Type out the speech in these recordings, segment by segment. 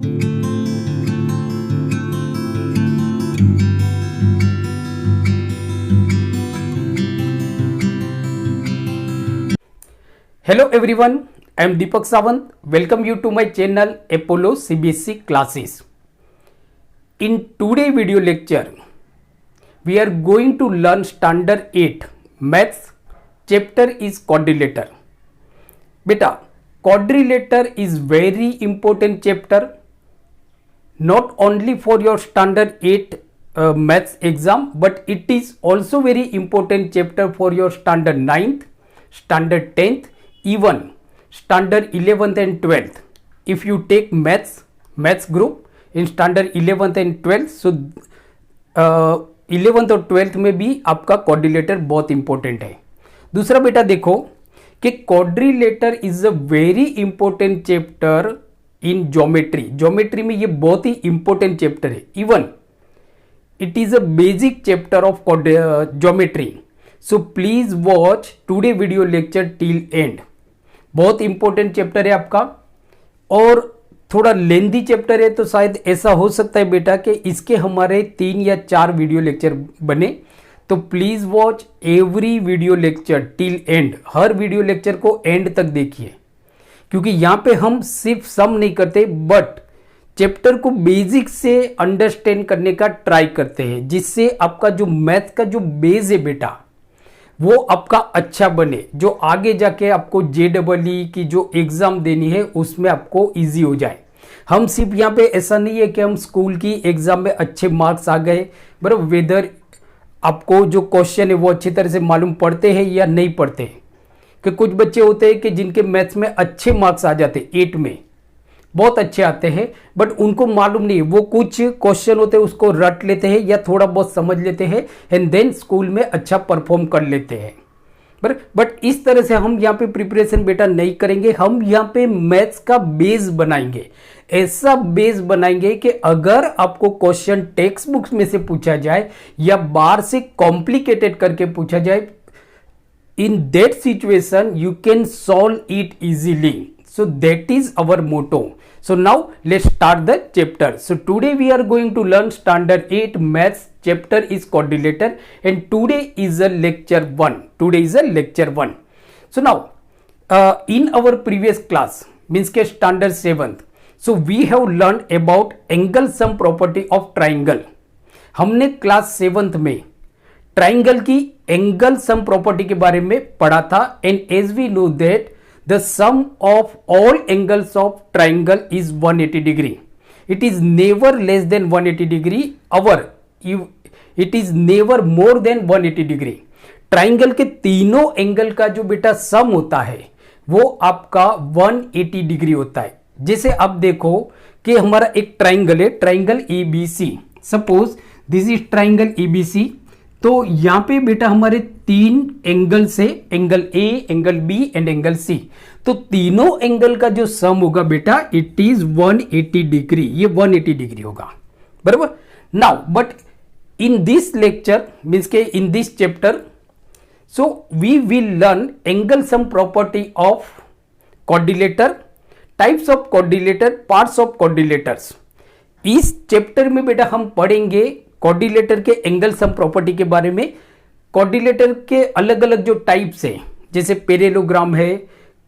Hello everyone, I am Deepak Sawant. Welcome you to my channel Apollo CBSE classes. In today's video lecture, we are going to learn Standard 8 Maths. Chapter is Quadrilateral. Beta, quadrilateral is very important chapter, not only for your Standard 8 Maths exam, but it is also very important chapter for your Standard 9th, Standard 10th, even Standard 11th and 12th. If you take maths group in Standard 11th and 12th, so 11th और 12th में भी आपका quadrilateral बहुत important है. दूसरा बेटा देखो कि quadrilateral is a very important chapter in geometry में ये बहुत ही इंपॉर्टेंट चैप्टर है. Even it is a basic chapter of geometry. So please watch today video lecture till and. बहुत इंपॉर्टेंट चैप्टर है आपका और थोड़ा लेंदी चैप्टर है, तो शायद ऐसा हो सकता है बेटा कि इसके हमारे 3 या 4 वीडियो लेक्चर बने. तो please watch every video lecture till and. Her video lecture को एंड तक देखिए, क्योंकि यहाँ पे हम सिर्फ सम नहीं करते बट चैप्टर को बेसिक से अंडरस्टैंड करने का ट्राई करते हैं, जिससे आपका जो मैथ का जो बेस है बेटा वो आपका अच्छा बने, जो आगे जाके आपको JEE की जो एग्जाम देनी है उसमें आपको इजी हो जाए. हम सिर्फ यहाँ पे ऐसा नहीं है कि हम स्कूल की एग्जाम में अच्छे मार्क्स आ गए, बराबर वेदर आपको जो क्वेश्चन है वो अच्छी तरह से मालूम पड़ते हैं या नहीं पड़ते. कि कुछ बच्चे होते हैं कि जिनके मैथ्स में अच्छे मार्क्स आ जाते, 8 में बहुत अच्छे आते हैं, बट उनको मालूम नहीं, वो कुछ क्वेश्चन होते हैं उसको रट लेते हैं या थोड़ा बहुत समझ लेते हैं एंड देन स्कूल में अच्छा परफॉर्म कर लेते हैं. बट इस तरह से हम यहाँ पे प्रिपरेशन बेटा नहीं करेंगे. हम यहाँ पे मैथ्स का बेस बनाएंगे, ऐसा बेस बनाएंगे कि अगर आपको क्वेश्चन टेक्स्ट बुक्स में से पूछा जाए या बाहर से कॉम्प्लिकेटेड करके पूछा जाए, in that situation you can solve it easily. So that is our motto. So now let's start the chapter. So today we are going to learn Standard 8 Maths. Chapter is Quadrilateral and today is a lecture 1. Today is a lecture 1. So now in our previous class, means के Standard 7th, so we have learned about angle sum property of triangle. हमने class 7th में triangle की angle sum property के बारे में पढ़ा था. And as we know that the sum of all angles of triangle is 180 degree. It is never less than 180 degree और it is never more than 180 degree. Triangle के तीनों angle का जो बेटा सम होता है वो आपका 180 डिग्री होता है. जैसे अब देखो कि हमारा एक ट्राइंगल है, triangle ABC. Suppose this is triangle ABC. तो यहां पे बेटा हमारे 3 एंगल से, angle A, angle B and angle C. तो तीनों एंगल का जो सम होगा बेटा इट इज 180 डिग्री. ये 180 डिग्री होगा, बराबर. Now but in this lecture means के in this chapter, so we will learn angle sum property of quadrilateral, types of quadrilateral, parts of quadrilaterals. इस चैप्टर में बेटा हम पढ़ेंगे क्वाड्रिलेटर के एंगल सम प्रॉपर्टी के बारे में. क्वाड्रिलेटर के अलग अलग जो टाइप्स हैं, जैसे पैरेललोग्राम है,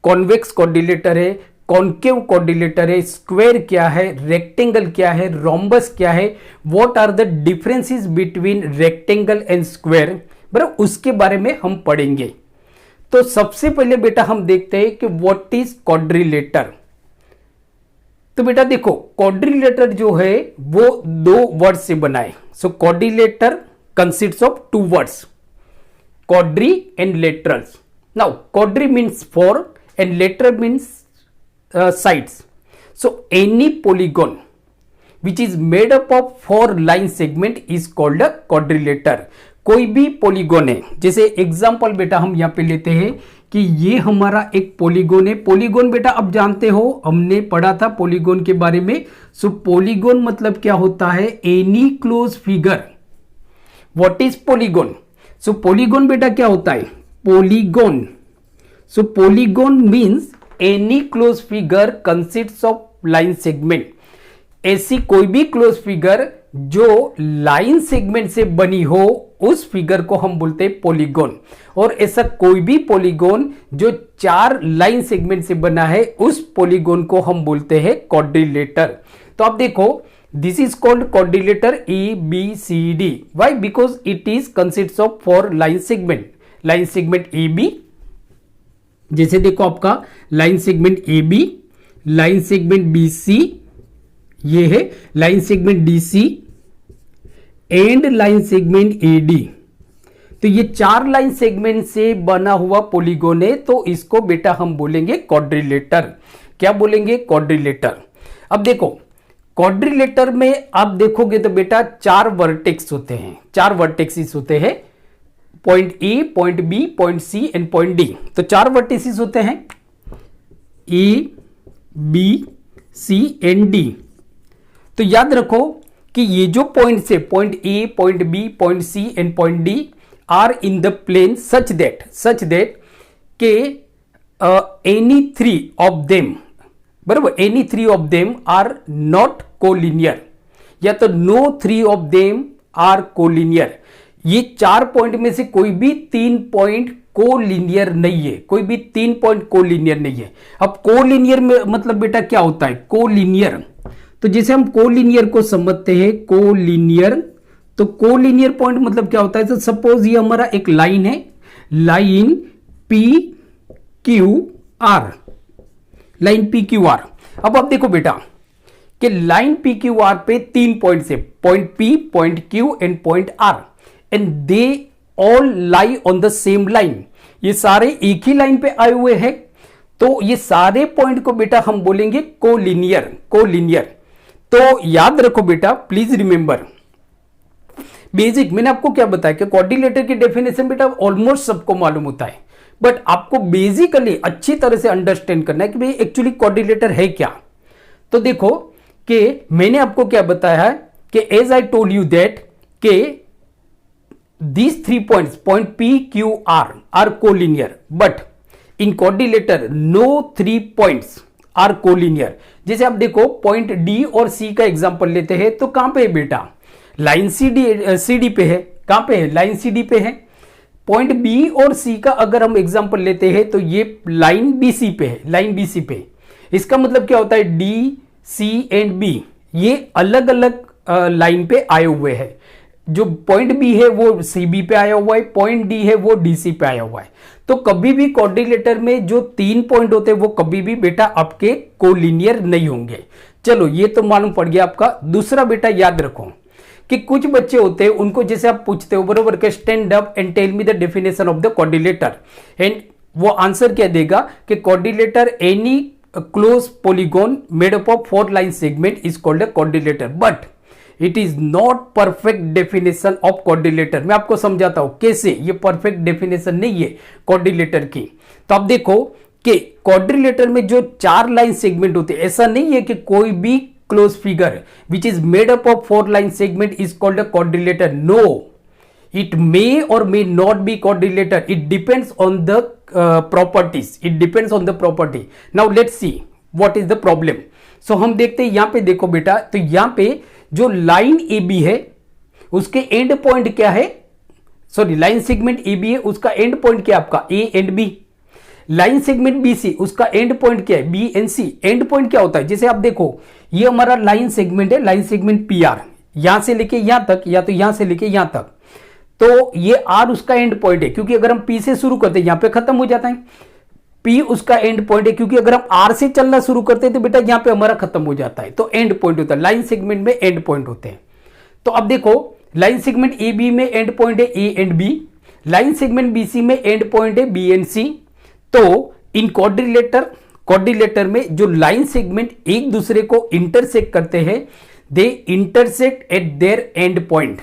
कॉन्वेक्स क्वाड्रिलेटर है, कॉन्केव क्वाड्रिलेटर है, स्क्वायर क्या है, रेक्टेंगल क्या है, रोम्बस क्या है, what are the differences between rectangle and square, बराबर उसके बारे में हम पढ़ेंगे. तो सबसे पहले बेटा हम देखते हैं कि व्हाट इज क्वाड्रिलेटर. तो बेटा देखो क्वाड्रिलेटर जो है वो 2 वर्ड से बना है. So quadrilateral consists of 2 words, quadri and laterals. Now quadri means 4 and letter means sides. So any polygon which is made up of 4 line segment is called a quadrilateral. कोई भी polygon है, जैसे example बेटा हम यहाँ पे लेते हैं कि ये हमारा एक पॉलीगोन है. पॉलीगोन बेटा आप जानते हो, हमने पढ़ा था पॉलीगोन के बारे में. सो पॉलीगोन मतलब क्या होता है, any close figure. What is polygon? So polygon बेटा क्या होता है, polygon. So polygon means any close figure consists of line segment. ऐसी कोई भी क्लोज फिगर जो लाइन सेगमेंट से बनी हो उस फिगर को हम बोलते हैं पॉलीगॉन, और ऐसा कोई भी पॉलीगॉन जो 4 लाइन सेगमेंट से बना है उस पॉलीगॉन को हम बोलते हैं क्वाड्रिलेटर। तो आप देखो, this is called quadrilateral ABCD। Why? Because it is consists of 4 line segment. Line segment AB, जैसे देखो आपका line segment AB, line segment BC, ये है line segment DC and line segment AD। तो ये 4 लाइन सेगमेंट से बना हुआ पॉलीगॉन है, तो इसको बेटा हम बोलेंगे क्वाड्रिलेटर। क्या बोलेंगे? क्वाड्रिलेटर। अब देखो, क्वाड्रिलेटर में आप देखोगे तो बेटा 4 वर्टेक्स होते हैं, 4 वर्टेक्सिस होते हैं, point A, point B, point C and point D। तो 4 वर्टेक्सिस होते हैं A, B, C and D। तो याद रखो कि ये जो पॉइंट्स है, point A, point B, point C and point D are in the plane such that के एनी 3 ऑफ देम, बराबर, any 3 of them are not collinear, या तो no 3 of them are collinear. ये 4 पॉइंट में से कोई भी 3 पॉइंट कोलिनियर नहीं है, कोई भी 3 पॉइंट कोलिनियर नहीं है। अब कोलिनियर में मतलब बेटा क्या होता है? कोलिनियर, तो जैसे हम कोलिनियर को समझते हैं, कोलिनियर, तो कोलिनियर पॉइंट मतलब क्या होता है? तो सपोज ये हमारा एक लाइन है, लाइन PQR, लाइन PQR। अब आप देखो बेटा कि लाइन PQR पे 3 पॉइंट्स है, point P, point Q and point R, and they all lie on the same line. ये सारे एक ही लाइन पे आए हुए हैं, तो ये सारे पॉइंट को बेटा हम बोलेंगे कोलिनियर, कोलिनियर। तो याद रखो बेटा, प्लीज रिमेंबर, बेसिक मैंने आपको क्या बताया कि क्वाड्रिलेटर की डेफिनेशन बेटा ऑलमोस्ट सबको मालूम होता है, बट आपको बेसिकली अच्छी तरह से अंडरस्टैंड करना है कि भाई एक्चुअली क्वाड्रिलेटर है क्या। तो देखो कि मैंने आपको क्या बताया है कि as I told you that के these 3 points, point P, Q, R are collinear, but in quadrilater no 3 points are collinear। जैसे आप देखो पॉइंट D और C का एग्जांपल लेते हैं, तो कहां पे है बेटा? लाइन CD पे है। कहां पे है? लाइन CD पे है। पॉइंट B और C का अगर हम एग्जांपल लेते हैं तो ये लाइन BC पे है, लाइन BC पे। इसका मतलब क्या होता है? D, C एंड B ये अलग अलग लाइन पे आए हुए हैं। जो पॉइंट B है वो CB पे आया हुआ है, पॉइंट D है वो DC पे आया हुआ है। तो कभी भी क्वाड्रिलेटर में जो 3 पॉइंट होते हैं वो कभी भी बेटा आपके कोलिनियर नहीं होंगे। चलो ये तो मालूम पड़ गया आपका। दूसरा बेटा याद रखो कि कुछ बच्चे होते हैं, उनको जैसे आप पूछते हो बरोबर के stand up and tell me the definition of the quadrilateral, and वो आंसर क्या देगा कि quadrilateral any close polygon made up of 4 line segment is called a quadrilateral, but it is not perfect definition of quadrilateral. मैं आपको समझाता हूं कैसे, ये परफेक्ट डेफिनेशन नहीं है क्वाड्रिलेटर की। तो आप देखो कि क्वाड्रिलेटर में जो 4 लाइन सेगमेंट होते हैं, ऐसा नहीं है कि कोई भी close figure which is made up of 4 line segment is called a quadrilateral. No, it may or may not be quadrilateral, it depends on the properties, it depends on the property। now let's see what is the problem। so हम देखते हैं, यहां पे देखो बेटा, तो यहां पे जो लाइन AB है उसके एंड पॉइंट क्या है? सॉरी, लाइन सेगमेंट AB है, उसका एंड पॉइंट क्या है आपका? A and B। Line segment BC, उसका एंड पॉइंट क्या है? B and C। And point क्या होता है? जैसे आप देखो ये हमारा लाइन सेगमेंट है, लाइन सेगमेंट PR, यहां से लेके यहां तक, या तो यहां से लेके यहां तक, तो ये R उसका एंड पॉइंट है, क्योंकि अगर हम P से शुरू करते हैं यहां पे खत्म हो जाता है। P उसका एंड पॉइंट है, क्योंकि अगर हम R से चलना शुरू करते हैं तो बेटा यहां पे हमारा खत्म हो जाता है। तो एंड पॉइंट होता है, लाइन सेगमेंट में एंड पॉइंट होते हैं। तो अब देखो लाइन सेगमेंट AB में एंड पॉइंट है A and B, line segment BC में एंड पॉइंट है B एंड C। तो इन क्वाड्रिलेटर में जो लाइन सेगमेंट एक दूसरे को इंटरसेक्ट करते हैं, they intersect at there and point.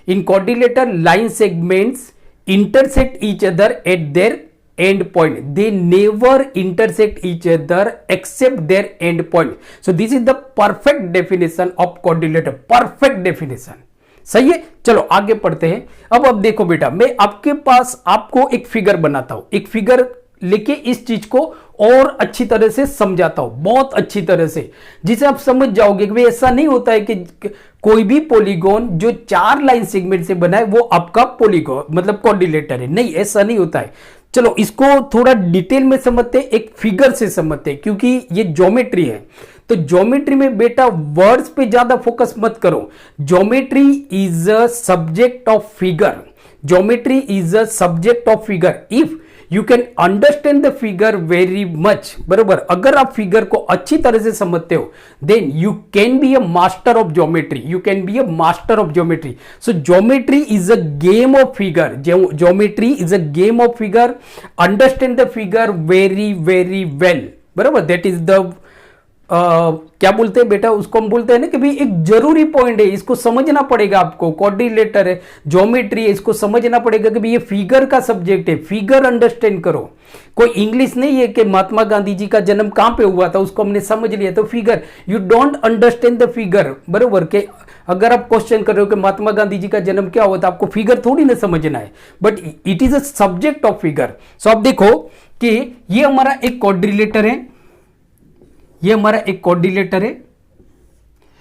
In quadrilateral, line segments intersect each other at their end point. They never intersect each other except their end point. So this is the perfect definition of quadrilateral. Perfect definition. सही है। चलो आगे पढ़ते हैं। अब देखो बेटा, मैं आपके पास आपको एक फिगर बनाता हूं, एक फिगर लेके इस चीज को और अच्छी तरह से समझाता हूं, बहुत अच्छी तरह से, जिसे आप समझ जाओगे कि भाई ऐसा नहीं होता है कि कोई भी पॉलीगॉन जो 4 लाइन सेगमेंट से बना है वो आपका पॉलीगॉन मतलब क्वाड्रिलेटर है। नहीं, ऐसा नहीं होता है। चलो इसको थोड़ा डिटेल में समझते हैं, एक फिगर से समझते हैं, क्योंकि ये ज्योमेट्री है। तो ज्योमेट्री में बेटा वर्ड्स पे ज्यादा फोकस मत करो। Geometry is a subject of figure. Geometry is a subject of figure. If you can understand the figure very much, बरोबर, अगर आप फिगर को अच्छी तरह से समझते हो then you can be a master of geometry. You can be a master of geometry. So geometry is a game of figure. Geometry is a game of figure. Understand the figure very very well, बरोबर। That is the क्या बोलते हैं बेटा, उसको हम बोलते हैं ना कि भाई एक जरूरी पॉइंट है, इसको समझना पड़ेगा आपको। क्वाड्रिलेटर है, ज्योमेट्री है, इसको समझना पड़ेगा कि भाई ये फिगर का सब्जेक्ट है। फिगर अंडरस्टैंड करो। कोई इंग्लिश नहीं है कि महात्मा गांधी जी का जन्म कहां पे हुआ था, उसको हमने समझ लिया तो figure. You don't understand the figure, बरोबर। के अगर आप क्वेश्चन कर रहे हो कि महात्मा गांधी जी का जन्म क्या हुआ था, आपको फिगर थोड़ी ना समझना है, but it is a subject of figure. So आप देखो कि ये हमारा एक क्वाड्रिलेटर है, ये हमारा एक क्वाड्रिलेटर है।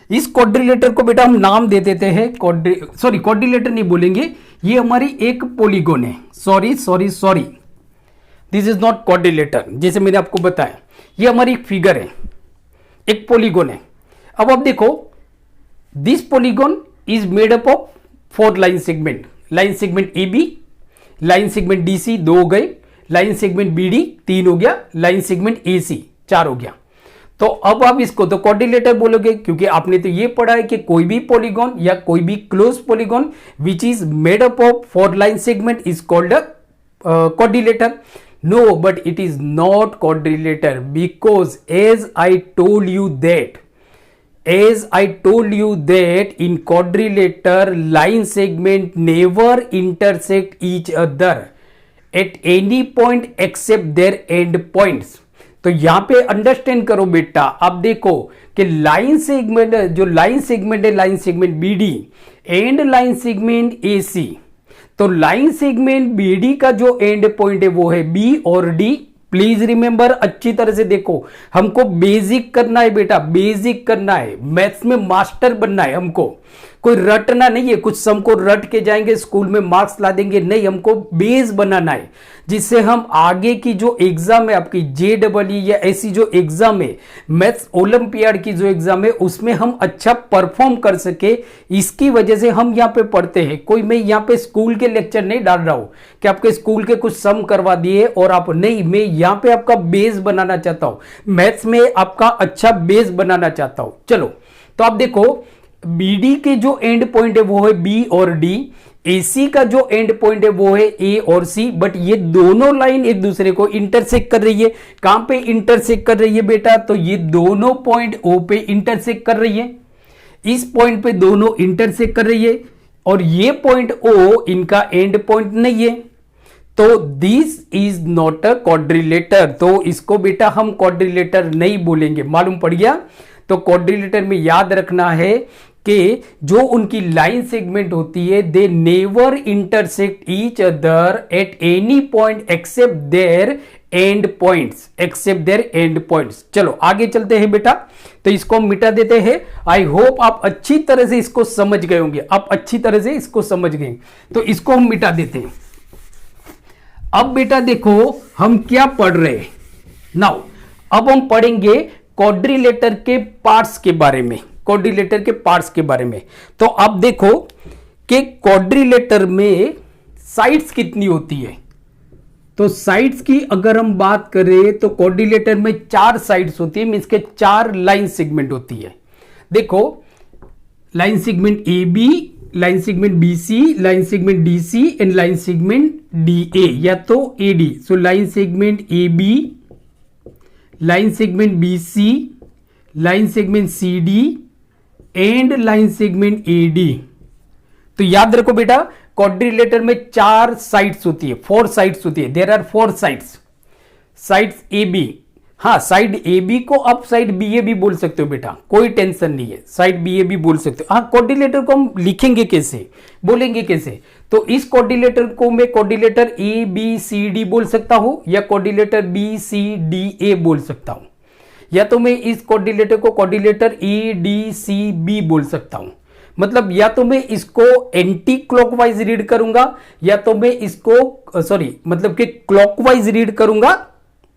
इस क्वाड्रिलेटर को बेटा हम नाम दे देते हैं क्वाड्रिलेटर नहीं बोलेंगे, ये हमारी एक पॉलीगॉन है। Sorry, this is not quadrilateral. जैसे मैंने आपको बताया ये हमारी एक फिगर है, एक पॉलीगॉन है। अब आप देखो this polygon is made up of 4 line segment. Line segment A B, line segment D C 2 हो गए, लाइन सेगमेंट बी डी 3 हो गया, लाइन सेगमेंट ए सी 4 हो गया। तो अब आप इसको तो क्वाड्रिलेटर बोलोगे, क्योंकि आपने तो ये पढ़ा है कि कोई भी पॉलीगॉन या कोई भी close polygon which is made up of 4 line segment is called a quadrilateral. No, but it is not quadrilateral, because as I told you that in quadrilater line segment never intersect each other at any point except their end points। तो यहां पे understand करो बेटा। अब देखो कि line segment जो line segment है, line segment BD and line segment AC. तो लाइन सेगमेंट बीडी का जो एंड पॉइंट है वो है बी और डी। प्लीज रिमेंबर, अच्छी तरह से देखो, हमको बेसिक करना है बेटा, बेसिक करना है, मैथ्स में मास्टर बनना है हमको। कोई रटना नहीं है, कुछ सम को रट के जाएंगे स्कूल में मार्क्स ला देंगे, नहीं, हमको बेस बनाना है, जिससे हम आगे की जो एग्जाम है आपकी JEE या ऐसी जो एग्जाम है, मैथ्स ओलंपियाड की जो एग्जाम है, उसमें हम अच्छा परफॉर्म कर सके। इसकी वजह से हम यहाँ पे पढ़ते हैं। कोई मैं यहाँ पे स्कूल के लेक्चर नहीं डाल रहा हूं कि आपके स्कूल के कुछ सम करवा दिए और आप नहीं, मैं यहाँ पे आपका बेस बनाना चाहता हूं, मैथ्स में आपका अच्छा बेस बनाना चाहता हूं। चलो तो आप देखो बीडी के जो एंड पॉइंट है वो है बी और डी, एसी का जो एंड पॉइंट है वो है ए और सी। बट ये दोनों लाइन एक दूसरे को इंटरसेक्ट कर रही है। कहां पे इंटरसेक्ट कर रही है बेटा, तो ये दोनों पॉइंट ओ पे इंटरसेक्ट कर रही है, इस पॉइंट पे दोनों इंटरसेक्ट कर रही है, और ये पॉइंट ओ इनका एंड पॉइंट नहीं है। तो this is not a quadrilateral. तो इसको बेटा हम क्वाड्रिलेटर नहीं बोलेंगे, मालूम पड़ गया। तो क्वाड्रिलेटर में याद रखना है कि जो उनकी लाइन सेगमेंट होती है they never intersect each other at any point except their end points, except their end points. चलो आगे चलते हैं बेटा, तो इसको हम मिटा देते हैं। आई होप आप अच्छी तरह से इसको समझ गए होंगे, आप अच्छी तरह से इसको समझ गए, तो इसको हम मिटा देते हैं। अब बेटा देखो हम क्या पढ़ रहे हैं नाउ, अब हम पढ़ेंगे क्वाड्रिलेटर के पार्ट्स के बारे में, क्वाड्रिलेटर के पार्ट्स के बारे में। तो अब देखो कि क्वाड्रिलेटर में साइड्स कितनी होती है। तो साइड्स की अगर हम बात करें तो क्वाड्रिलेटर में 4 साइड्स होती है, मींस के 4 लाइन सेगमेंट होती है। देखो line segment A B, line segment B C, line segment D C and line segment D A या तो A D. So line segment A B, line segment B C, line segment C D and line segment A D. तो याद रखो बेटा quadrilateral में 4 sides होती है, 4 sides होती है। There are 4 sides. Sides A B हाँ, साइड ए बी को आप साइड बी ए भी बोल सकते हो बेटा, कोई टेंशन नहीं है, साइड बी ए भी बोल सकते हो। हाँ, कोऑर्डिनेटर को हम लिखेंगे कैसे, बोलेंगे कैसे, तो इस कोऑर्डिनेटर को मैं coordinator A B C D बोल सकता हूं या coordinator B C D A बोल सकता हूं, या तो मैं इस कोऑर्डिनेटर को coordinator A D C B बोल सकता हूं। मतलब या तो मैं इसको एंटी क्लॉकवाइज रीड करूंगा या तो मैं इसको मतलब कि क्लॉकवाइज रीड करूंगा,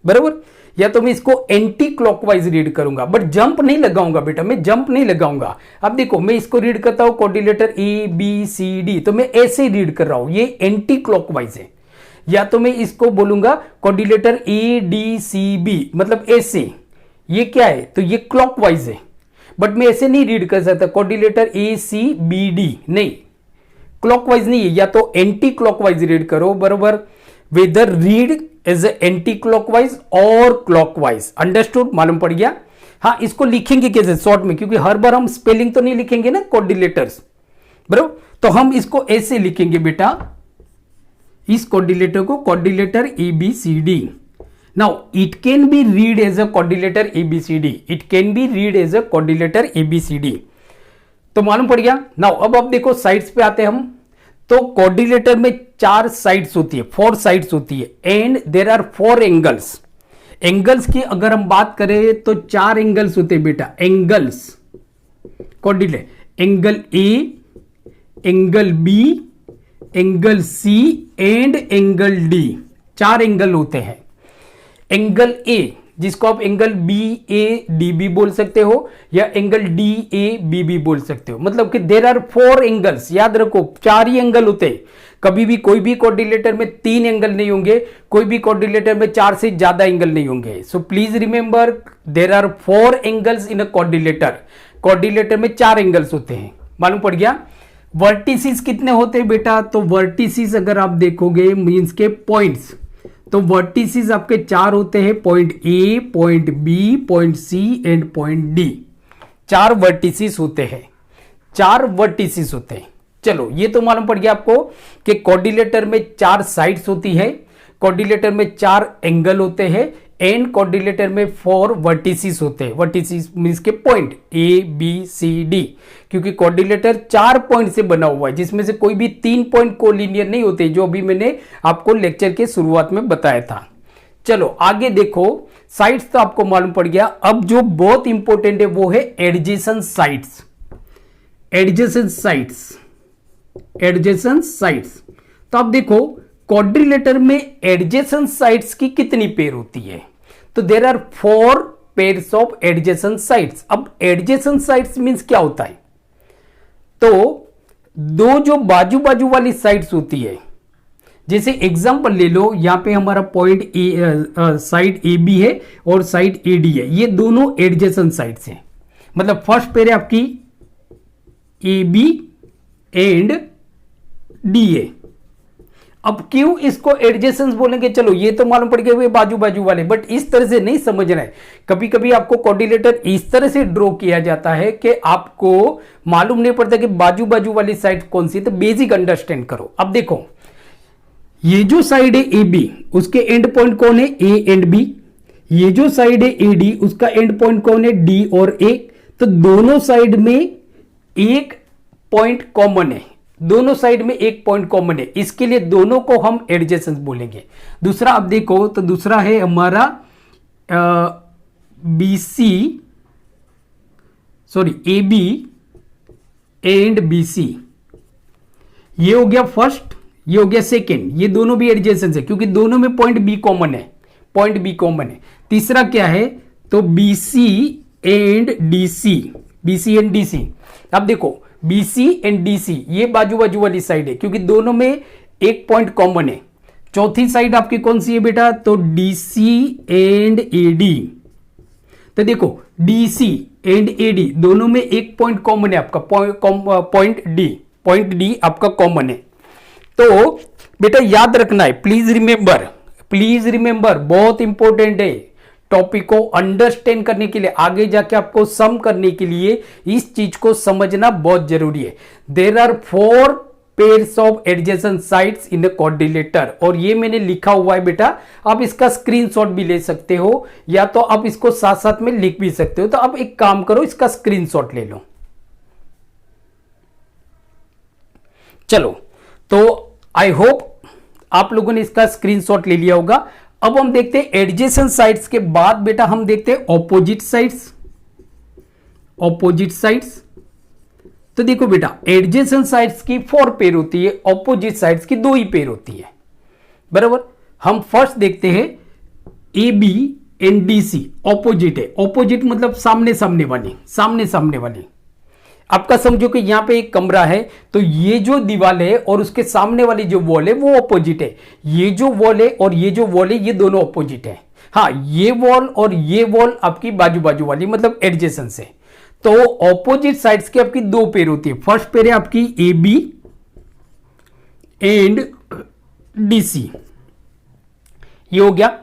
बराबर, या तो मैं इसको एंटी क्लॉकवाइज रीड करूंगा, बट जंप नहीं लगाऊंगा बेटा, मैं जंप नहीं लगाऊंगा। अब देखो मैं इसको रीड करता हूं coordinator A B C D, तो मैं ऐसे रीड कर रहा हूं, ये एंटी क्लॉकवाइज है। या तो मैं इसको बोलूंगा coordinator A D C B, मतलब ऐसे, ये क्या है, तो ये क्लॉकवाइज है, बट मैं ऐसे नहीं रीड कर सकता coordinator A C B D, नहीं, क्लॉकवाइज नहीं है, या तो एंटी क्लॉकवाइज रीड करो, बराबर, whether read as anti clockwise और क्लॉकवाइज, अंडरस्टूड, मालूम पड़ गया। हाँ, इसको लिखेंगे कैसे शॉर्ट में, क्योंकि हर बार हम स्पेलिंग तो नहीं लिखेंगे ना कोऑर्डिनेटर्स, बराबर, तो हम इसको ऐसे लिखेंगे बेटा, इस कोऑर्डिनेटर को coordinator A B C D. Now it can be read as a coordinator ABCD. It can be read as a coordinator ABCD. तो मालूम पड़ गया। Now अब देखो साइड्स पे आते हैं हम। तो कोऑर्डिनेटर में 4 साइड्स होती है, 4 साइड्स होती है, and there are 4 angles. Angles की अगर हम बात करें तो 4 एंगल्स होते हैं बेटा, angles coordinator, angle A, angle B, angle C and angle D, 4 angle होते हैं। एंगल ए, जिसको आप angle B A D B बोल सकते हो या angle D A B B बोल सकते हो, मतलब कि देर आर 4 एंगल्स, याद रखो 4 ही एंगल होते हैं। कभी भी कोई भी कोऑर्डिनेटर में 3 एंगल नहीं होंगे, कोई भी कोऑर्डिनेटर में 4 से ज्यादा एंगल नहीं होंगे। So please remember there are 4 angles in a coordinator. Coordinator में 4 एंगल्स होते हैं, मालूम पड़ गया। वर्टिसेस कितने होते हैं बेटा, तो वर्टिसेस अगर आप देखोगे मींस के पॉइंट्स, तो वर्टिसेस आपके 4 होते हैं, point A, point B, point C and point D. 4 vertices होते हैं, 4 वर्टिसेस होते हैं। चलो ये तो मालूम पड़ गया आपको कि कोऑर्डिनेटर में 4 साइड्स होती है, कोऑर्डिनेटर में 4 एंगल होते हैं, एंड कोऑर्डिनेटर में 4 वर्टिसेस होते हैं। वर्टिसेस मींस के point A B C D, क्योंकि कोऑर्डिनेटर 4 पॉइंट से बना हुआ है, जिसमें से कोई भी 3 पॉइंट कोलिनियर नहीं होते, जो अभी मैंने आपको लेक्चर के शुरुआत में बताया था। चलो आगे देखो, साइड्स तो आपको मालूम पड़ गया। अब जो बहुत इंपॉर्टेंट है वो है adjacent sides. Adjacent sides, adjacent sides, तो आप देखो क्वाड्रिलेटर में एडजेसेंट साइड्स की कितनी पेयर होती है, तो there are 4 pairs of adjacent sides. अब एडजेसेंट साइड्स मींस क्या होता है, तो 2 जो बाजू बाजू वाली साइड्स होती है, जैसे एग्जांपल ले लो, यहां पे हमारा point A, side A B है और साइड ए डी है, ये दोनों एडजेसेंट साइड्स हैं। मतलब फर्स्ट पेयर है आपकी A B and D A. अब क्यों इसको एडजेसेंस बोलेंगे, चलो ये तो मालूम पड़ गया हुए बाजू बाजू वाले, बट इस तरह से नहीं समझना है। कभी कभी आपको कोऑर्डिनेटर इस तरह से ड्रॉ किया जाता है कि आपको मालूम नहीं पड़ता कि बाजू बाजू वाली साइड कौन सी है, तो बेसिक अंडरस्टैंड करो। अब देखो ये जो साइड है ए बी, उसके एंड पॉइंट कौन है, ए एंड बी। ये जो साइड है ए डी, उसका एंड पॉइंट कौन है, डी और ए। तो दोनों साइड में एक पॉइंट कॉमन है, दोनों साइड में एक पॉइंट कॉमन है, इसके लिए दोनों को हम एडजेसेंस बोलेंगे। दूसरा अब देखो, तो दूसरा है हमारा B C, sorry A B and B C. ये हो गया फर्स्ट, ये हो गया सेकेंड, ये दोनों भी एडजेसेंस है क्योंकि दोनों में पॉइंट बी कॉमन है, पॉइंट बी कॉमन है। तीसरा क्या है, तो B C and D C, B C and D C. अब देखो BC एंड DC ये बाजू बाजू वाली साइड है क्योंकि दोनों में एक पॉइंट कॉमन है। चौथी साइड आपकी कौन सी है बेटा, तो DC एंड AD। तो देखो DC एंड AD दोनों में एक पॉइंट कॉमन है आपका, पॉइंट D आपका कॉमन है। तो बेटा याद रखना है, प्लीज रिमेंबर, बहुत इंपॉर्टेंट है। टॉपिक को अंडरस्टैंड करने के लिए, आगे जाके आपको सम करने के लिए इस चीज को समझना बहुत जरूरी है। There are 4 pairs of adjacent sides in a quadrilateral. और ये मैंने लिखा हुआ है बेटा, आप इसका स्क्रीनशॉट भी ले सकते हो या तो आप इसको साथ साथ में लिख भी सकते हो। तो आप एक काम करो, इसका स्क्रीनशॉट ले लो। चलो, तो आई होप आप लोगों ने इसका स्क्रीनशॉट ले लिया होगा। अब हम देखते हैं एडजेसेंट साइड्स के बाद बेटा हम देखते हैं ऑपोजिट साइड्स। ऑपोजिट साइड्स, तो देखो बेटा एडजेसेंट साइड्स की 4 पेयर होती है, ऑपोजिट साइड्स की 2 ही पेयर होती है, बराबर। हम फर्स्ट देखते हैं A B and D C, opposite है। ऑपोजिट मतलब सामने सामने वाली, सामने सामने वाली। आपका समझो कि यहां पे एक कमरा है, तो ये जो दीवार है और उसके सामने वाली जो वॉल है वो ऑपोजिट है। ये जो वॉल है और ये जो वॉल है ये दोनों ऑपोजिट है। हाँ, ये वॉल और ये वॉल आपकी बाजू बाजू वाली मतलब एडजेसेंट से। तो ऑपोजिट साइड्स की आपकी 2 पेयर होती है। फर्स्ट पेयर है आपकी A B and D C, ये हो गया।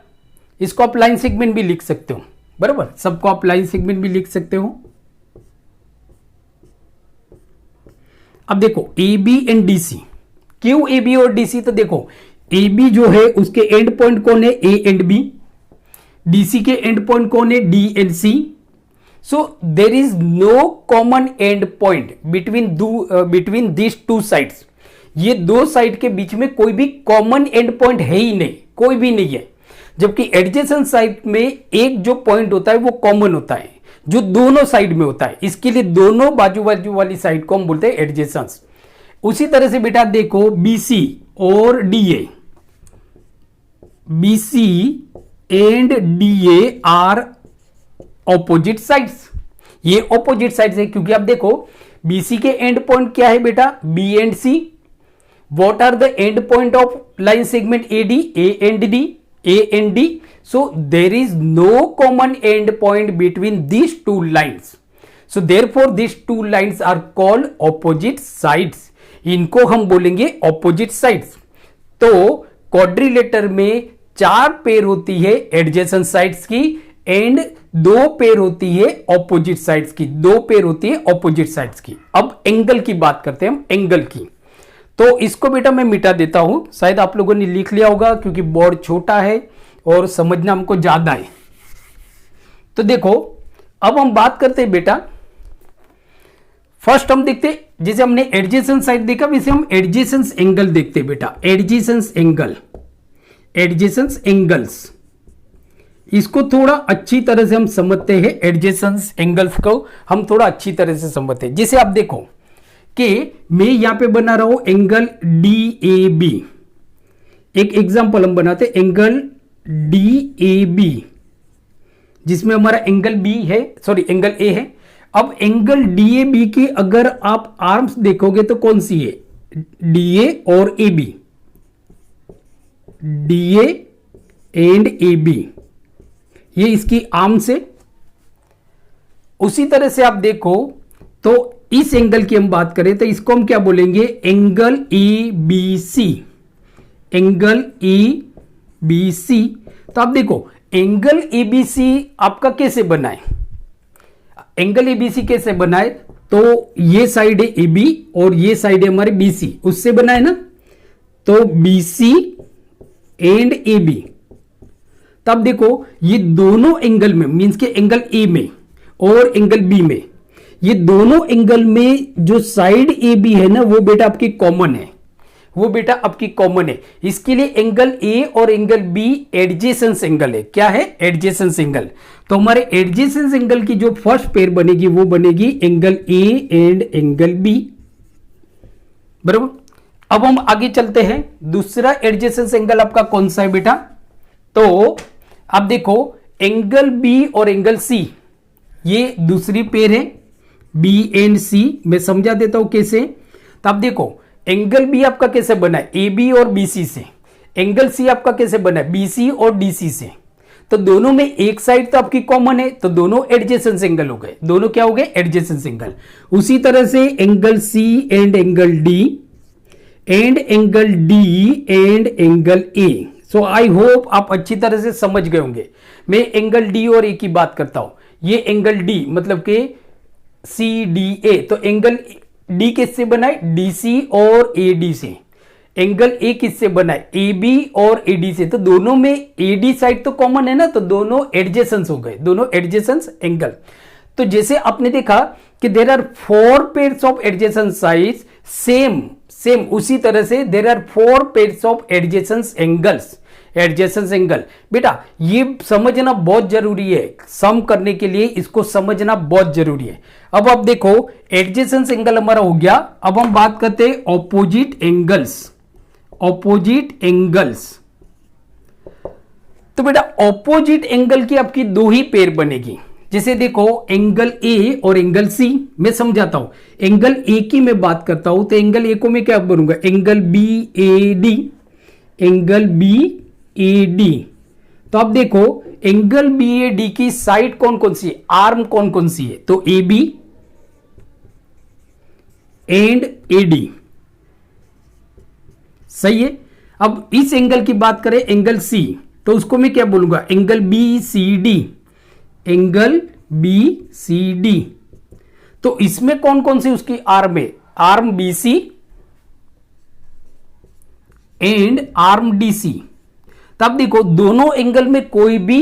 इसको आप लाइन सेगमेंट भी लिख सकते हो, बराबर। सबको आप लाइन सेगमेंट भी लिख सकते हो। अब देखो A B and D C, क्यों ए बी और डी सी? तो देखो ए बी जो है उसके एंड पॉइंट कौन है? A and B. डीसी के एंड पॉइंट कौन है? D and C. So there is no common end point between this 2 sides. ये 2 साइड के बीच में कोई भी कॉमन एंड पॉइंट है ही नहीं, कोई भी नहीं है। जबकि एडजेसेंट साइड में एक जो पॉइंट होता है वो कॉमन होता है, जो दोनों साइड में होता है। इसके लिए दोनों बाजू बाजू वाली साइड को हम बोलते हैं एडजेसेंस। उसी तरह से बेटा देखो बीसी और DA, BC and DA are opposite sides. ये ऑपोजिट साइड्स है क्योंकि आप देखो बीसी के एंड पॉइंट क्या है बेटा? B and C. What are the end point of line segment AD? A and D, A and D. So there is no common end point between these 2 lines. So therefore these 2 lines are called opposite sides. इनको हम बोलेंगे opposite sides. तो quadrilateral में 4 pair होती है adjacent sides की and 2 pair होती है opposite sides की, 2 पेयर होती है opposite sides की। अब एंगल की बात करते हैं हम, एंगल की। तो इसको बेटा मैं मिटा देता हूं, शायद आप लोगों ने लिख लिया होगा क्योंकि बोर्ड छोटा है और समझना हमको ज्यादा है। तो देखो अब हम बात करते हैं बेटा, फर्स्ट हम देखते हैं जैसे हमने एडजेसेंट साइड देखा वैसे हम एडजेसेंट एंगल देखते हैं बेटा। एडजेसेंट एंगल, एडजेसेंट एंगल्स, इसको थोड़ा अच्छी तरह से हम समझते हैं। एडजेसेंट एंगल्स को हम थोड़ा अच्छी तरह से समझते हैं। जैसे आप देखो कि मैं यहां पे बना रहा हूं एंगल डी ए बी। एक एग्जांपल हम बनाते हैं एंगल डी ए बी, जिसमें हमारा एंगल बी है, सॉरी एंगल ए है। अब एंगल डी ए बी की अगर आप आर्म्स देखोगे तो कौन सी है? डी ए और A B, D A and A B, ये इसकी आर्म्स है। उसी तरह से आप देखो तो इस एंगल की हम बात करें तो इसको हम क्या बोलेंगे? Angle E B C, angle E B C. तो आप देखो एंगल एबीसी आपका कैसे बनाए? एंगल एबीसी कैसे बनाए? तो ये साइड है एबी और ये साइड है हमारे बीसी, उससे बनाए ना। तो बीसी एंड एबी, तब देखो ये दोनों एंगल में मींस के एंगल ए में और एंगल बी में, ये दोनों एंगल में जो साइड ए बी है ना वो बेटा आपकी कॉमन है, वो बेटा आपकी कॉमन है। इसके लिए एंगल ए और एंगल बी एडजेसेंट एंगल है। क्या है? Adjacent angle. तो हमारे एडजेसेंट एंगल की जो फर्स्ट पेयर बनेगी वो बनेगी angle A and angle B, बराबर। अब हम आगे चलते हैं, दूसरा एडजेसेंट एंगल आपका कौन सा है बेटा? तो आप देखो एंगल बी और एंगल सी, ये दूसरी पेयर है बी एंड सी। मैं समझा देता हूं कैसे। तो आप देखो एंगल बी आपका कैसे बना है? ए बी और बी सी से। एंगल सी आपका कैसे बना है? बी सी और डी सी से। तो दोनों में एक साइड तो आपकी कॉमन है, तो दोनों एडजेसेंट एंगल हो गए। दोनों क्या हो गए? Adjacent angle. उसी तरह से angle C and angle D and angle D and angle A. So I hope आप अच्छी तरह से समझ गए होंगे। मैं एंगल डी और ए की बात करता हूं। ये एंगल डी मतलब कि सी डी ए, तो एंगल डी किससे बना है, डीसी और एडी से। एंगल ए किससे बना है, एबी और एडी से। तो दोनों में एडी साइड तो कॉमन है ना, तो दोनों एडजेसेंस हो गए, दोनों एडजेसेंस एंगल। तो जैसे आपने देखा कि there are 4 pairs of adjacent sides, same उसी तरह से there are 4 pairs of adjacent angles, adjacence angle. बेटा ये समझना बहुत जरूरी है, सम करने के लिए इसको समझना बहुत जरूरी है। अब आप देखो एडजेसेंस एंगल हमारा हो गया। अब हम बात करते हैं ऑपोजिट एंगल्स, ऑपोजिट एंगल्स। तो बेटा ऑपोजिट एंगल की आपकी दो ही पेयर बनेगी। जैसे देखो एंगल ए और एंगल सी, मैं समझाता हूं। एंगल ए की मैं बात करता हूं तो एंगल ए को मैं क्या बनूंगा, angle B A D, angle B A D. तो अब देखो एंगल बी ए डी की साइड कौन कौन सी है, आर्म कौन कौन सी है, तो A B and A D, सही है। अब इस एंगल की बात करें एंगल सी, तो उसको मैं क्या बोलूंगा, angle B C D, angle B C D. तो इसमें कौन कौन सी उसकी आर्म है, arm B C and arm D C. तब देखो दोनों एंगल में कोई भी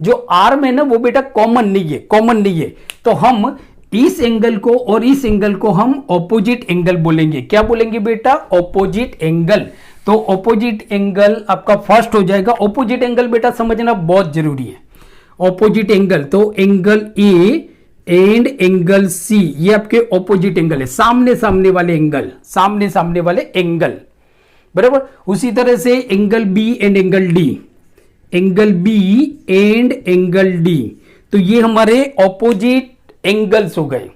जो आर्म है ना वो बेटा कॉमन नहीं है, कॉमन नहीं है। तो हम इस एंगल को और इस एंगल को हम ऑपोजिट एंगल बोलेंगे। क्या बोलेंगे बेटा, ऑपोजिट एंगल। तो ऑपोजिट एंगल आपका फर्स्ट हो जाएगा। ऑपोजिट एंगल बेटा समझना बहुत जरूरी है, ऑपोजिट एंगल। तो angle A and angle C ये आपके ऑपोजिट एंगल है, सामने सामने वाले एंगल, सामने सामने वाले एंगल, बराबर। उसी तरह से angle B and angle D, angle B and angle D. तो ये हमारे ऑपोजिट एंगल्स हो गए।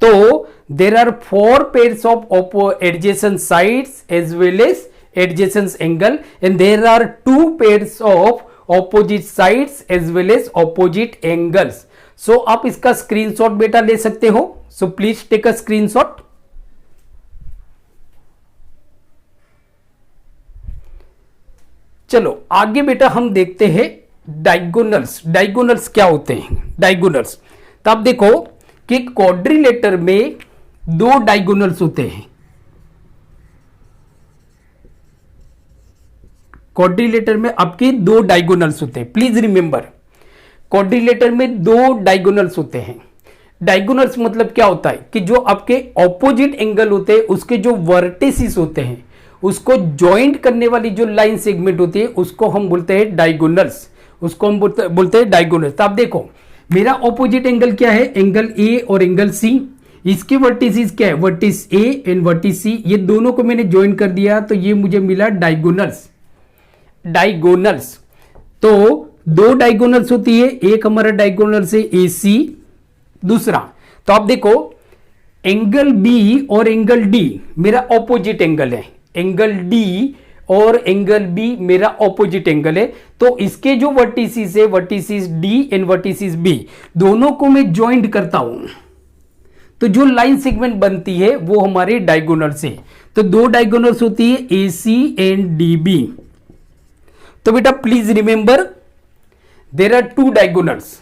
तो there are 4 pairs of adjacent sides as well as adjacent angle, and there are 2 pairs of opposite sides as well as opposite angles. So आप इसका screenshot बेटा ले सकते हो। So please take a screenshot. चलो आगे बेटा हम देखते हैं डायगोनल्स। डायगोनल्स क्या होते हैं, डायगोनल्स। तो आप देखो कि क्वाड्रिलेटर में 2 डायगोनल्स होते हैं। क्वाड्रिलेटर में आपके 2 डायगोनल्स होते हैं। प्लीज रिमेंबर क्वाड्रिलेटर में 2 डायगोनल्स होते हैं। डायगोनल्स मतलब क्या होता है कि जो आपके ऑपोजिट एंगल होते हैं उसके जो वर्टिसेस होते हैं उसको ज्वाइंट करने वाली जो लाइन सेगमेंट होती है उसको हम बोलते हैं डायगोनल्स, उसको हम बोलते हैं डायगोनल्स। तो आप देखो मेरा ऑपोजिट एंगल क्या है, एंगल ए और एंगल सी। इसके वर्टिसेस क्या है, वर्टिस ए एंड वर्टिस सी, ये दोनों को मैंने ज्वाइन कर दिया तो ये मुझे मिला डायगोनल्स, डायगोनल्स। तो 2 डायगोनल्स होती है, एक हमारा डायगोनल से ए सी, दूसरा। तो आप देखो एंगल बी और एंगल डी मेरा ऑपोजिट एंगल है, एंगल डी और एंगल बी मेरा ऑपोजिट एंगल है। तो इसके जो वर्टिसेस है, vertices D and vertices B, दोनों को मैं ज्वाइंट करता हूं तो जो लाइन सेगमेंट बनती है वो हमारे डायगोनल्स है। तो 2 डायगोनल्स होती है A C and D B. तो बेटा please remember there are 2 diagonals.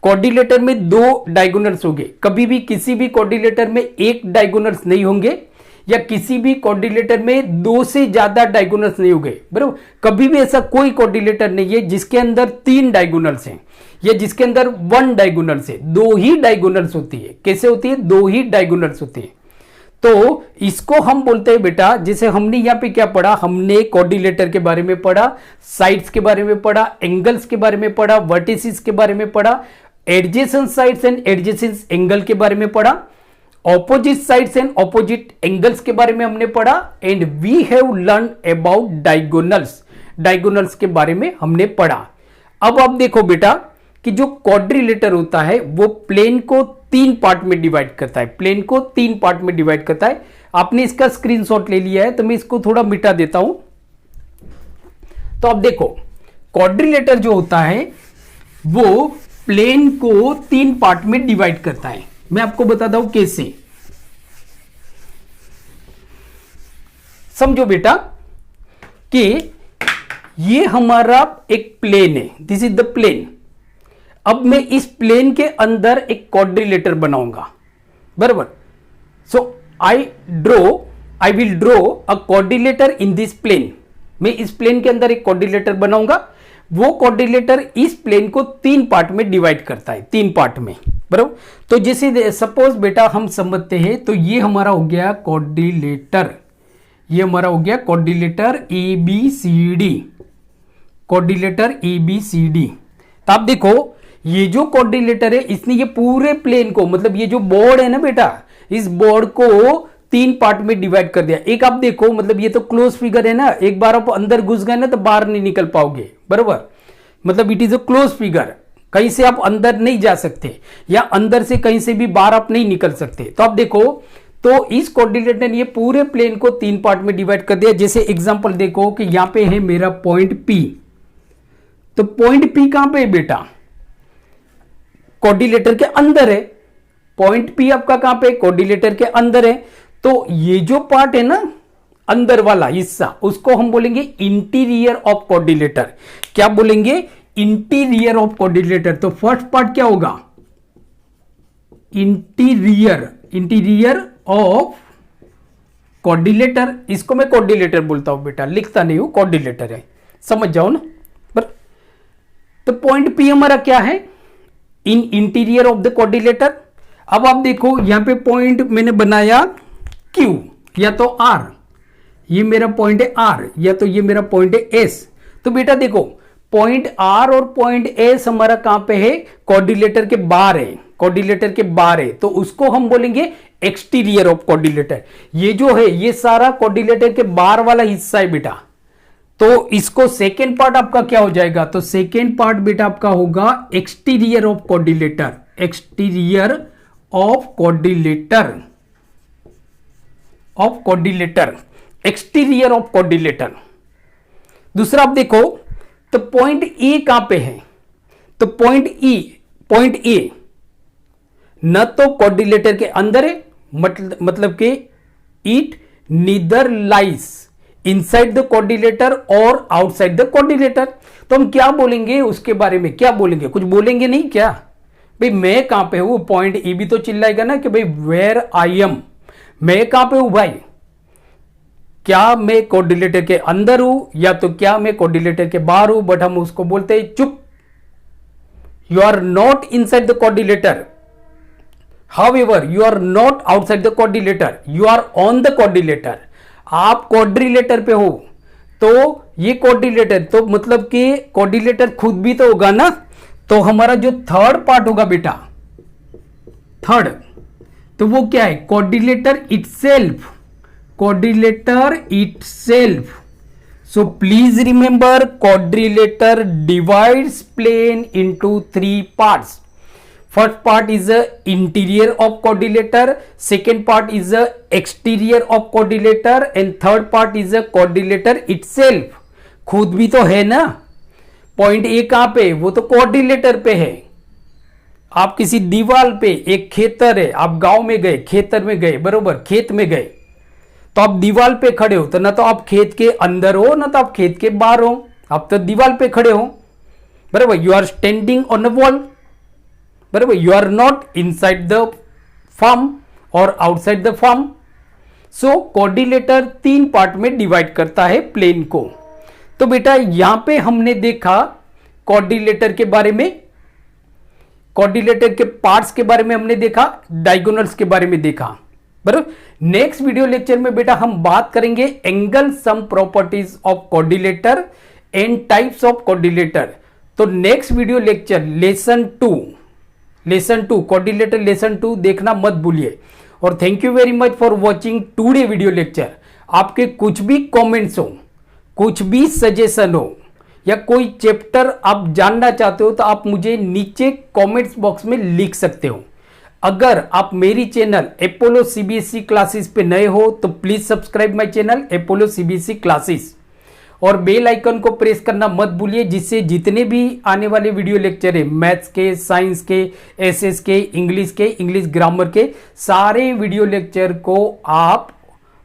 Quadrilateral में 2 डायगोनल्स होंगे। कभी भी किसी भी क्वाड्रिलेटर में 1 डायगोनल्स नहीं होंगे या किसी भी क्वाड्रिलेटर में 2 से ज्यादा डायगोनल्स नहीं होंगे, बराबर। कभी भी ऐसा कोई क्वाड्रिलेटर नहीं है जिसके अंदर 3 डायगोनल्स हैं या जिसके अंदर 1 डायगोनल्स है। 2 ही डायगोनल्स होती है। कैसे होती है, 2 ही डायगोनल्स होती है। तो इसको हम बोलते हैं बेटा, जैसे हमने यहां पे क्या पढ़ा, हमने क्वाड्रिलेटर के बारे में पढ़ा, साइड्स के बारे में पढ़ा, एंगल्स के बारे में पढ़ा, वर्टिसेस के बारे में पढ़ा, adjacent sides and adjacent angle के बारे में पढ़ा, opposite sides and opposite angles के बारे में हमने पढ़ा, and we have learn about diagonals. Diagonals के बारे में हमने पढ़ा। अब आप देखो बेटा कि जो क्वाड्रिलेटर होता है वो प्लेन को 3 पार्ट में डिवाइड करता है, प्लेन को 3 पार्ट में डिवाइड करता है। आपने इसका स्क्रीनशॉट ले लिया है तो मैं इसको थोड़ा मिटा देता हूं। तो अब देखो क्वाड्रिलेटर जो होता है वो प्लेन को 3 पार्ट में डिवाइड करता है। मैं आपको बताता हूं कैसे। समझो बेटा कि ये हमारा एक प्लेन है, दिस इज द प्लेन। अब मैं इस प्लेन के अंदर एक क्वाड्रिलेटर बनाऊंगा, बराबर। So I will draw a coordinator in this plane. मैं इस प्लेन के अंदर एक कोऑर्डिनेटर बनाऊंगा। वो कोऑर्डिनेटर इस प्लेन को 3 पार्ट में डिवाइड करता है, 3 पार्ट में, बराबर। तो जैसे सपोज बेटा हम समझते हैं, तो ये हमारा हो गया कोऑर्डिनेटर, ये हमारा हो गया कोऑर्डिनेटर ABCD, कोऑर्डिनेटर ABCD। तो आप देखो ये जो कोऑर्डिनेटर है इसने ये पूरे प्लेन को, मतलब ये जो बोर्ड है ना बेटा, इस बोर्ड को 3 पार्ट में डिवाइड कर दिया। एक आप देखो, मतलब ये तो क्लोज फिगर है ना, एक बार आप अंदर घुस गए ना तो बाहर नहीं निकल पाओगे, बराबर। मतलब it is a close figure, कहीं से आप अंदर नहीं जा सकते या अंदर से कहीं से भी बाहर आप नहीं निकल सकते। तो आप देखो, तो इस कोऑर्डिनेटर ने ये पूरे प्लेन को 3 पार्ट में डिवाइड कर दिया। जैसे एग्जांपल देखो कि यहां पे है मेरा पॉइंट P, तो पॉइंट P कहां पे है बेटा, कोऑर्डिनेटर के अंदर है। पॉइंट P आपका कहां पे, कोऑर्डिनेटर के अंदर है। तो ये जो पार्ट है ना, अंदर वाला हिस्सा, उसको हम बोलेंगे इंटीरियर ऑफ कोऑर्डिनेटर। क्या बोलेंगे, इंटीरियर ऑफ कोऑर्डिनेटर। तो फर्स्ट पार्ट क्या होगा, इंटीरियर, इंटीरियर ऑफ कोऑर्डिनेटर। इसको मैं कोऑर्डिनेटर बोलता हूं बेटा, लिखता नहीं हूं, कोऑर्डिनेटर है, समझ जाओ ना। पर तो पॉइंट P हमारा क्या है, in interior of the coordinator. अब आप देखो यहां पे पॉइंट मैंने बनाया Q या तो R, ये मेरा पॉइंट है R, या तो ये मेरा पॉइंट है S। तो बेटा देखो पॉइंट R और पॉइंट S हमारा कहां पे है, कोऑर्डिनेटर के बाहर है, कोऑर्डिनेटर के बाहर है। तो उसको हम बोलेंगे एक्सटीरियर ऑफ कोऑर्डिनेटर। ये जो है ये सारा कोऑर्डिनेटर के बाहर वाला हिस्सा है बेटा। तो इसको सेकेंड पार्ट आपका क्या हो जाएगा, तो सेकेंड पार्ट बेटा आपका होगा exterior of coordinator, exterior of coordinator, of coordinator, exterior of coordinator. दूसरा आप देखो, तो पॉइंट ए कहां पे है, तो पॉइंट ए न तो कोऑर्डिनेटर के अंदर है, मतलब कि it neither lies inside the coordinator और आउटसाइड द कोऑर्डिनेटर। तो हम क्या बोलेंगे उसके बारे में, क्या बोलेंगे, कुछ बोलेंगे नहीं क्या भाई, मैं कहां पे हूं। पॉइंट ए भी तो चिल्लाएगा ना कि भाई वेयर आई एम, मैं कहां पे हूं भाई, क्या मैं कोऑर्डिनेटर के अंदर हूं या तो क्या मैं कोऑर्डिनेटर के बाहर हूं। बट हम उसको बोलते हैं चुप, you are not inside the coordinator, however you are not outside the coordinator, you are on the coordinator. आप कोऑर्डिनेटर पे हो, तो ये कोऑर्डिनेटर, तो मतलब कि कोऑर्डिनेटर खुद भी तो होगा ना। तो हमारा जो थर्ड पार्ट होगा बेटा, थर्ड, तो वो क्या है, coordinator itself, coordinator itself. So please remember, coordinator divides plane into 3 parts. First part is the interior of coordinator, second part is the exterior of coordinator and third part is the coordinator itself। खुद भी तो है ना, point A कहां पे, वो तो coordinator पे है। आप किसी दीवार पे, एक खेतर है, आप गांव में गए, खेतर में गए, बरोबर, खेत में गए, तो आप दीवार पे खड़े हो, तो ना तो आप खेत के अंदर हो ना तो आप खेत के बाहर हो, आप तो दीवार पे खड़े हो, बरोबर। You are standing on a wall, बराबर, you are not inside the form और outside the form. So coordinator 3 part में डिवाइड करता है प्लेन को। तो बेटा यहां पे हमने देखा कोऑर्डिनेटर के बारे में, कोऑर्डिनेटर के पार्ट्स के बारे में हमने देखा, डायगोनल्स के बारे में देखा, बराबर। नेक्स्ट वीडियो लेक्चर में बेटा हम बात करेंगे angle sum properties of coordinator and types of coordinator. तो next video lecture lesson 2 coordinator lesson 2 देखना मत भूलिए। और thank you very much for watching today video lecture. आपके कुछ भी कमेंट्स हो, कुछ भी सजेशन हो या कोई चैप्टर आप जानना चाहते हो तो आप मुझे नीचे कमेंट्स बॉक्स में लिख सकते हो। अगर आप मेरी चैनल अपोलो सीबीएसई क्लासेस पे नए हो तो please subscribe my channel Apollo CBSE classes और बेल आइकन को प्रेस करना मत भूलिए, जिससे जितने भी आने वाले वीडियो लेक्चर है मैथ्स के, साइंस के, एसएस के, इंग्लिश ग्रामर के सारे वीडियो लेक्चर को आप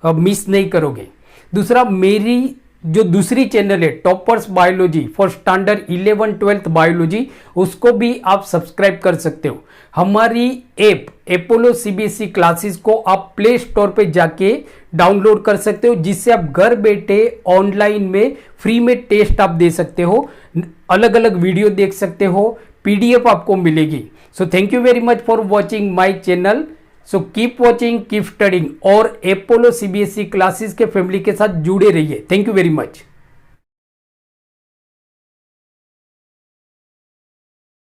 मिस नहीं करोगे। दूसरा, मेरी जो दूसरी चैनल है toppers biology for standard 11 12th biology, उसको भी आप सब्सक्राइब कर सकते हो। हमारी ऐप अपोलो सीबीएसई क्लासेस को आप प्ले स्टोर पे जाके डाउनलोड कर सकते हो, जिससे आप घर बैठे ऑनलाइन में फ्री में टेस्ट आप दे सकते हो, अलग अलग वीडियो देख सकते हो, पीडीएफ आपको मिलेगी। So thank you very much for watching my channel. So keep watching, keep studying और अपोलो सीबीएसई क्लासेस के फैमिली के साथ जुड़े रहिए। Thank you very much.